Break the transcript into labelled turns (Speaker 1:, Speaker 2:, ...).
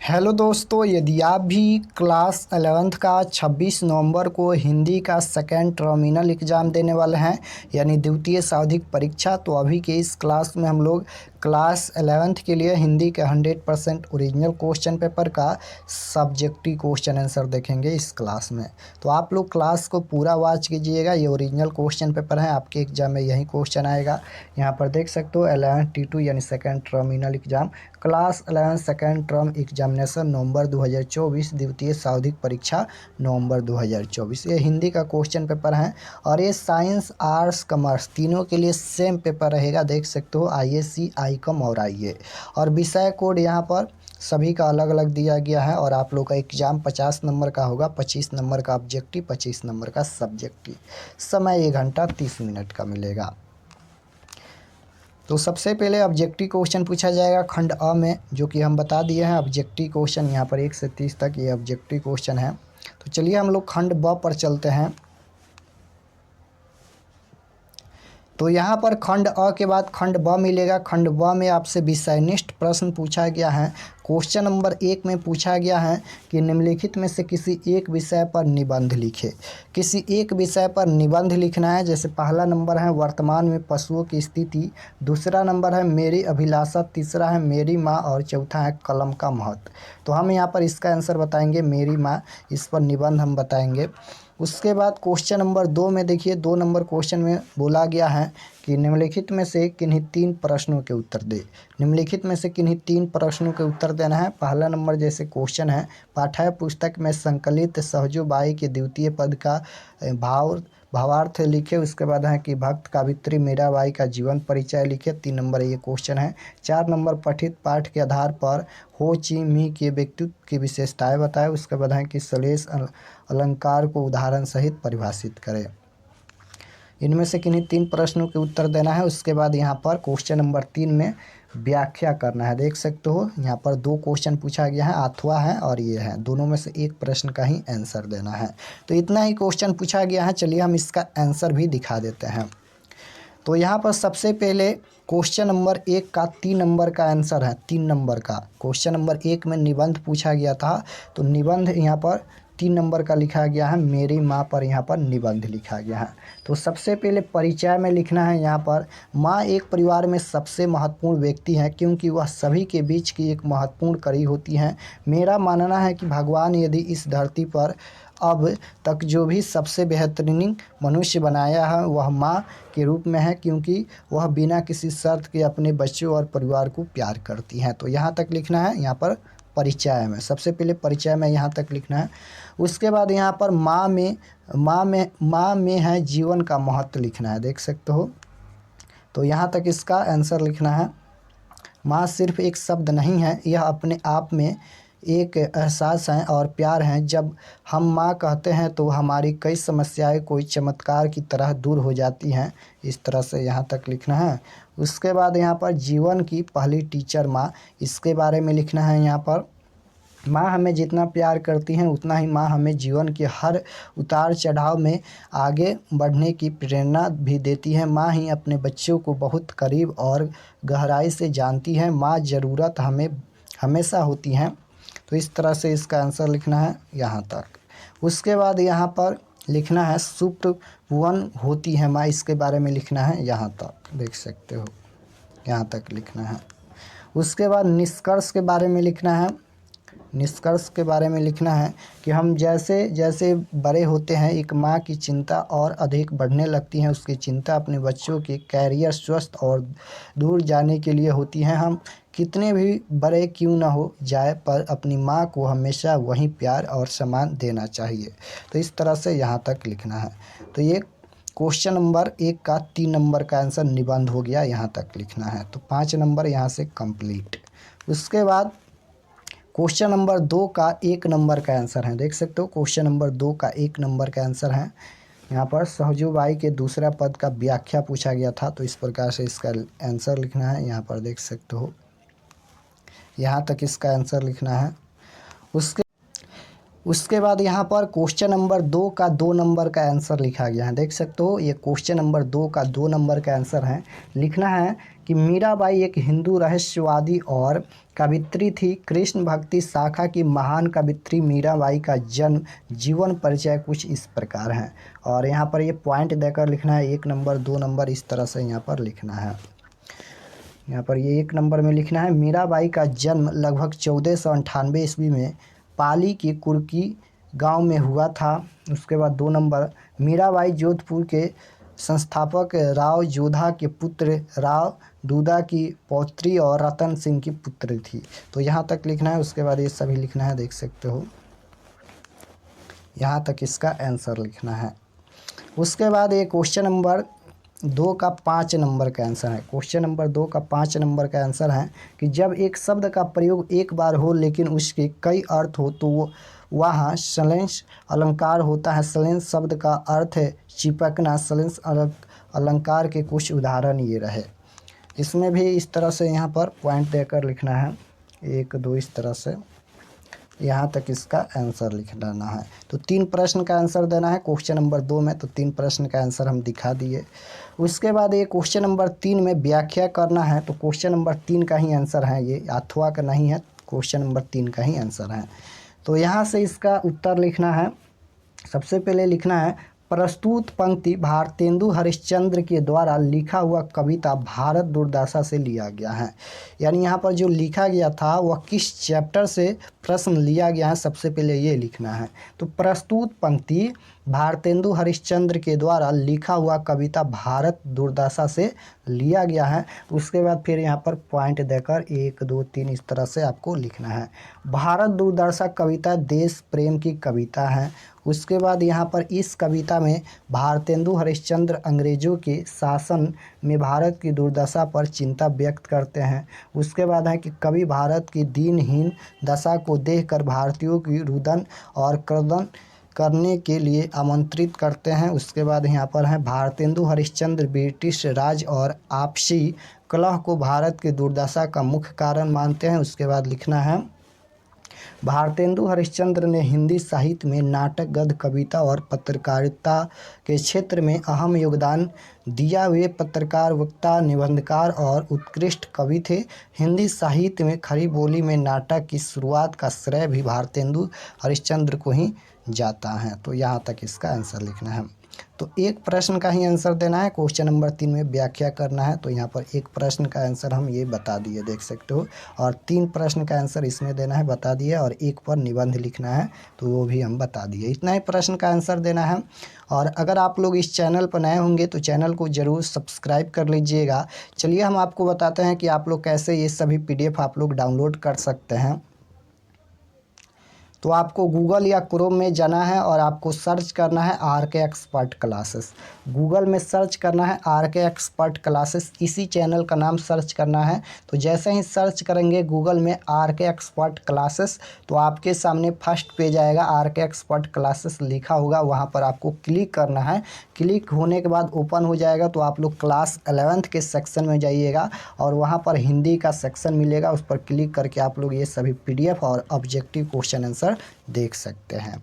Speaker 1: Hello दोस्तों, यदि आप भी क्लास 11th का 26 नवंबर को हिंदी का सेकेंड टर्मिनल एग्ज़ाम देने वाले हैं, यानी द्वितीय सांधिक परीक्षा, तो अभी के इस क्लास में हम लोग क्लास 11th के लिए हिंदी के 100% ओरिजिनल क्वेश्चन पेपर का सब्जेक्टिव क्वेश्चन आंसर देखेंगे इस क्लास में। तो आप लोग क्लास को पूरा वॉच कीजिएगा। ये ओरिजिनल क्वेश्चन पेपर है, आपके एग्जाम में यही क्वेश्चन आएगा। यहाँ पर देख सकते हो 11 T2 यानी second terminal exam, class 11 second term examination नवंबर 2024, द्वितीय सांधिक परीक्षा नवंबर 2024। ये हिंदी का क्वेश्चन पेपर है और ये साइंस, आर्ट्स, कॉमर्स तीनों के लिए सेम पेपर रहेगा। देख सकते हो IAC, ICOM और IA, और विषय कोड यहाँ पर सभी का अलग अलग दिया गया है। और आप लोग का एग्ज़ाम 50 नंबर का होगा, 25 नंबर का ऑब्जेक्टिव, 25 नंबर का सब्जेक्टिव। समय 1 घंटा 30 मिनट का मिलेगा। तो सबसे पहले ऑब्जेक्टिव क्वेश्चन पूछा जाएगा खंड अ में, जो कि हम बता दिए हैं। ऑब्जेक्टिव क्वेश्चन यहाँ पर 1 से 30 तक ये ऑब्जेक्टिव क्वेश्चन है। तो चलिए हम लोग खंड ब पर चलते हैं। तो यहाँ पर खंड अ के बाद खंड ब मिलेगा। खंड ब में आपसे विषयनिष्ठ प्रश्न पूछा गया है। क्वेश्चन नंबर 1 में पूछा गया है कि निम्नलिखित में से किसी एक विषय पर निबंध लिखे। किसी एक विषय पर निबंध लिखना है। जैसे पहला नंबर है वर्तमान में पशुओं की स्थिति, दूसरा नंबर है मेरी अभिलाषा, तीसरा है मेरी माँ और चौथा है कलम का महत्व। तो हम यहाँ पर इसका आंसर बताएंगे मेरी माँ, इस पर निबंध हम बताएंगे। उसके बाद क्वेश्चन नंबर 2 में देखिए, 2 नंबर क्वेश्चन में बोला गया है कि निम्नलिखित में से किन्हीं 3 प्रश्नों के उत्तर दे। निम्नलिखित में से किन्हीं 3 प्रश्नों के उत्तर देना है। पहला नंबर जैसे क्वेश्चन है, पाठ्य पुस्तक में संकलित सहजो बाई के द्वितीय पद का भावार्थ लिखे। उसके बाद है कि भक्त कावित्री मीराबाई का जीवन परिचय लिखे। 3 नंबर ये क्वेश्चन है। 4 नंबर पठित पाठ के आधार पर हो ची मी के व्यक्तित्व की विशेषताएं बताएं। उसके बाद है कि श्लेष अलंकार को उदाहरण सहित परिभाषित करें। इनमें से किन्हीं 3 प्रश्नों के उत्तर देना है। उसके बाद यहाँ पर क्वेश्चन नंबर 3 में व्याख्या करना है। देख सकते हो यहाँ पर 2 क्वेश्चन पूछा गया है, अथवा है और ये है, दोनों में से एक प्रश्न का ही आंसर देना है। तो इतना ही क्वेश्चन पूछा गया है। चलिए हम इसका आंसर भी दिखा देते हैं। तो यहाँ पर सबसे पहले क्वेश्चन नंबर 1 का 3 नंबर का आंसर है। 3 नंबर का क्वेश्चन नंबर 1 में निबंध पूछा गया था, तो निबंध यहाँ पर 3 नंबर का लिखा गया है। मेरी माँ पर यहाँ पर निबंध लिखा गया है। तो सबसे पहले परिचय में लिखना है। यहाँ पर माँ एक परिवार में सबसे महत्वपूर्ण व्यक्ति हैं, क्योंकि वह सभी के बीच की एक महत्वपूर्ण कड़ी होती हैं। मेरा मानना है कि भगवान यदि इस धरती पर अब तक जो भी सबसे बेहतरीन मनुष्य बनाया है वह माँ के रूप में है, क्योंकि वह बिना किसी शर्त के अपने बच्चों और परिवार को प्यार करती हैं। तो यहाँ तक लिखना है। यहाँ पर परिचय में सबसे पहले परिचय में यहाँ तक लिखना है। उसके बाद यहाँ पर माँ में है जीवन का महत्व लिखना है। देख सकते हो, तो यहाँ तक इसका आंसर लिखना है। माँ सिर्फ एक शब्द नहीं है, यह अपने आप में एक एहसास है और प्यार है। जब हम माँ कहते हैं तो हमारी कई समस्याएं कोई चमत्कार की तरह दूर हो जाती हैं। इस तरह से यहाँ तक लिखना है। उसके बाद यहाँ पर जीवन की पहली टीचर माँ, इसके बारे में लिखना है। यहाँ पर माँ हमें जितना प्यार करती हैं उतना ही माँ हमें जीवन के हर उतार चढ़ाव में आगे बढ़ने की प्रेरणा भी देती है। माँ ही अपने बच्चों को बहुत करीब और गहराई से जानती है। माँ ज़रूरत हमें हमेशा होती हैं। तो इस तरह से इसका आंसर लिखना है यहाँ तक। उसके बाद यहाँ पर लिखना है सुप्तवन होती है माँ, इसके बारे में लिखना है यहाँ तक। देख सकते हो, यहाँ तक लिखना है। उसके बाद निष्कर्ष के बारे में लिखना है। निष्कर्ष के बारे में लिखना है कि हम जैसे जैसे बड़े होते हैं एक माँ की चिंता और अधिक बढ़ने लगती है। उसकी चिंता अपने बच्चों के कैरियर, स्वस्थ और दूर जाने के लिए होती है। हम कितने भी बड़े क्यों ना हो जाए, पर अपनी माँ को हमेशा वही प्यार और सम्मान देना चाहिए। तो इस तरह से यहाँ तक लिखना है। तो ये क्वेश्चन नंबर 1 का 3 नंबर का आंसर निबंध हो गया, यहाँ तक लिखना है। तो 5 नंबर यहाँ से कंप्लीट। उसके बाद क्वेश्चन नंबर 2 का 1 नंबर का आंसर है। देख सकते हो क्वेश्चन नंबर 2 का 1 नंबर का आंसर है। यहाँ पर सहजोबाई के दूसरा पद का व्याख्या पूछा गया था, तो इस प्रकार से इसका आंसर लिखना है। यहाँ पर देख सकते हो, यहाँ तक इसका आंसर लिखना है। उसके बाद यहाँ पर क्वेश्चन नंबर 2 का 2 नंबर का आंसर लिखा गया है। देख सकते हो, ये क्वेश्चन नंबर 2 का 2 नंबर का आंसर है। लिखना है कि मीराबाई एक हिंदू रहस्यवादी और कवित्री थी। कृष्ण भक्ति शाखा की महान कवित्री मीराबाई का जन्म, जीवन परिचय कुछ इस प्रकार है। और यहाँ पर ये पॉइंट देकर लिखना है, 1 नंबर 2 नंबर इस तरह से यहाँ पर लिखना है। यहाँ पर ये 1 नंबर में लिखना है, मीराबाई का जन्म लगभग 1498 ईस्वी में पाली के कुर्की गांव में हुआ था। उसके बाद 2 नंबर, मीराबाई जोधपुर के संस्थापक राव जोधा के पुत्र राव दूधा की पौत्री और रतन सिंह की पुत्री थी। तो यहाँ तक लिखना है। उसके बाद ये सभी लिखना है, देख सकते हो, यहाँ तक इसका आंसर लिखना है। उसके बाद ये क्वेश्चन नंबर 2 का 5 नंबर का आंसर है। क्वेश्चन नंबर 2 का 5 नंबर का आंसर है कि जब एक शब्द का प्रयोग एक बार हो लेकिन उसके कई अर्थ हो तो वहाँ श्लेष अलंकार होता है। श्लेष शब्द का अर्थ है चिपकना। श्लेष अलंकार के कुछ उदाहरण ये रहे। इसमें भी इस तरह से यहाँ पर पॉइंट देकर लिखना है, 1 2 इस तरह से, यहाँ तक इसका आंसर लिख देना है। तो 3 प्रश्न का आंसर देना है क्वेश्चन नंबर 2 में। तो 3 प्रश्न का आंसर हम दिखा दिए। उसके बाद ये क्वेश्चन नंबर 3 में व्याख्या करना है। तो क्वेश्चन नंबर 3 का ही आंसर है, ये अथवा का नहीं है, क्वेश्चन नंबर 3 का ही आंसर है। तो यहाँ से इसका उत्तर लिखना है। सबसे पहले लिखना है, प्रस्तुत पंक्ति भारतेंदु हरिश्चंद्र के द्वारा लिखा हुआ कविता भारत दुर्दशा से लिया गया है। यानी यहाँ पर जो लिखा गया था वह किस चैप्टर से प्रश्न लिया गया है, सबसे पहले ये लिखना है। तो प्रस्तुत पंक्ति भारतेंदु हरिश्चंद्र के द्वारा लिखा हुआ कविता भारत दुर्दशा से लिया गया है। उसके बाद फिर यहाँ पर पॉइंट देकर 1 2 3 इस तरह से आपको लिखना है। भारत दुर्दशा कविता देश प्रेम की कविता है। उसके बाद यहाँ पर इस कविता में भारतेंदु हरिश्चंद्र अंग्रेज़ों के शासन में भारत की दुर्दशा पर चिंता व्यक्त करते हैं। उसके बाद है कि कवि भारत की दीनहीन दशा को देखकर भारतीयों की रुदन और क्रदन करने के लिए आमंत्रित करते हैं। उसके बाद यहाँ पर है, भारतेंदु हरिश्चंद्र ब्रिटिश राज और आपसी कलह को भारत की दुर्दशा का मुख्य कारण मानते हैं। उसके बाद लिखना है, भारतेंदु हरिश्चंद्र ने हिंदी साहित्य में नाटक, गद्य, कविता और पत्रकारिता के क्षेत्र में अहम योगदान दिया। वे पत्रकार, वक्ता, निबंधकार और उत्कृष्ट कवि थे। हिंदी साहित्य में खड़ी बोली में नाटक की शुरुआत का श्रेय भी भारतेंदु हरिश्चंद्र को ही जाता है। तो यहाँ तक इसका आंसर लिखना है। तो 1 प्रश्न का ही आंसर देना है। क्वेश्चन नंबर 3 में व्याख्या करना है। तो यहाँ पर 1 प्रश्न का आंसर हम ये बता दिए, देख सकते हो। और 3 प्रश्न का आंसर इसमें देना है, बता दिए। और 1 पर निबंध लिखना है, तो वो भी हम बता दिए। इतना ही प्रश्न का आंसर देना है। और अगर आप लोग इस चैनल पर नए होंगे तो चैनल को ज़रूर सब्सक्राइब कर लीजिएगा। चलिए हम आपको बताते हैं कि आप लोग कैसे ये सभी PDF आप लोग डाउनलोड कर सकते हैं। तो आपको गूगल या क्रोम में जाना है और आपको सर्च करना है RK एक्सपर्ट क्लासेस। गूगल में सर्च करना है RK एक्सपर्ट क्लासेस, इसी चैनल का नाम सर्च करना है। तो जैसे ही सर्च करेंगे गूगल में RK एक्सपर्ट क्लासेस, तो आपके सामने फर्स्ट पेज आएगा, RK एक्सपर्ट क्लासेस लिखा होगा, वहाँ पर आपको क्लिक करना है। क्लिक होने के बाद ओपन हो जाएगा। तो आप लोग क्लास 11th के सेक्शन में जाइएगा और वहाँ पर हिंदी का सेक्शन मिलेगा, उस पर क्लिक करके आप लोग ये सभी PDF और ऑब्जेक्टिव क्वेश्चन आंसर देख सकते हैं।